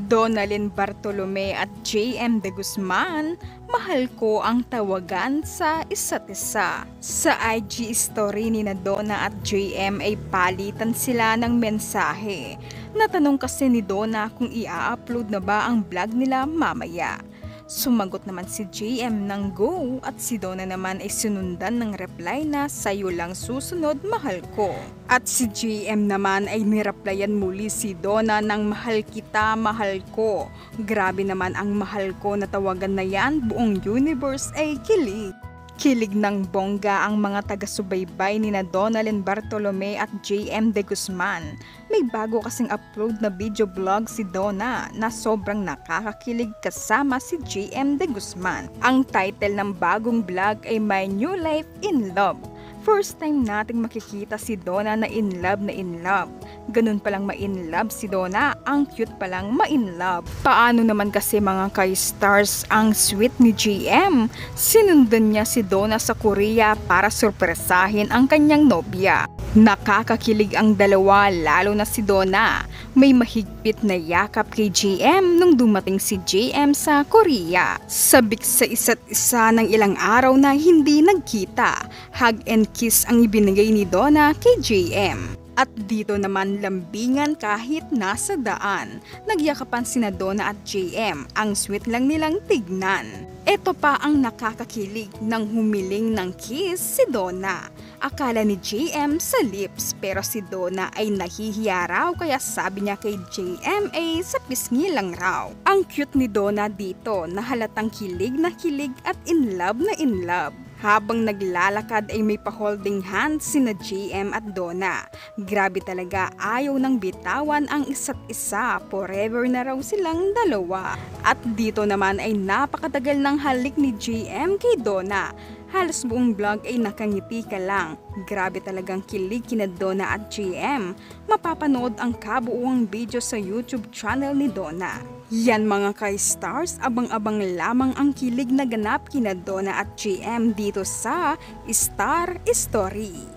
Donalyn Bartolome at JM De Guzman, mahal ko ang tawagan sa isa't isa. Sa IG story ni na Donna at JM ay palitan sila ng mensahe. Natanong kasi ni Donna kung i-upload na ba ang vlog nila mamaya. Sumagot naman si JM ng go at si Donna naman ay sinundan ng reply na sayo lang susunod, mahal ko. At si JM naman ay nireplyan muli si Donna ng mahal kita, mahal ko. Grabe naman ang mahal ko na tawagan na yan, buong universe ay kilig. Kilig ng bongga ang mga taga-subaybay ni na Donalyn Bartolome at JM De Guzman. May bago kasing upload na video vlog si Donna na sobrang nakakakilig kasama si JM De Guzman. Ang title ng bagong vlog ay My New Life in Love. First time nating makikita si Donna na in love na in love. Ganun palang ma-in love si Donna, ang cute palang ma-in love. Paano naman kasi mga ka-stars ang sweet ni GM? Sinundan niya si Donna sa Korea para sorpresahin ang kanyang nobya. Nakakakilig ang dalawa, lalo na si Donna. May mahigpit na yakap kay GM nung dumating si GM sa Korea. Sabik sa isa't isa ng ilang araw na hindi nagkita. Hug and kiss ang ibinigay ni Donna kay JM. At dito naman lambingan kahit nasa daan. Nagyakapan sina Donna at JM, ang sweet lang nilang tignan. Ito pa ang nakakakilig, nang humiling ng kiss si Donna. Akala ni JM sa lips pero si Donna ay nahihiya raw kaya sabi niya kay JM ay sa pisngi lang raw. Ang cute ni Donna dito na halatang kilig na kilig at in love na in love. Habang naglalakad ay may pa-holding hands sina JM at Donna. Grabe talaga, ayaw nang bitawan ang isa't isa, forever na raw silang dalawa. At dito naman ay napakatagal ng halik ni JM kay Donna. Halos buong vlog ay nakangiti ka lang. Grabe talagang kilig kina Donna at JM. Mapapanood ang kabuuang video sa YouTube channel ni Donna. Yan mga ka-stars, abang-abang lamang ang kilig na ganap kina Donna at JM dito sa Star Story.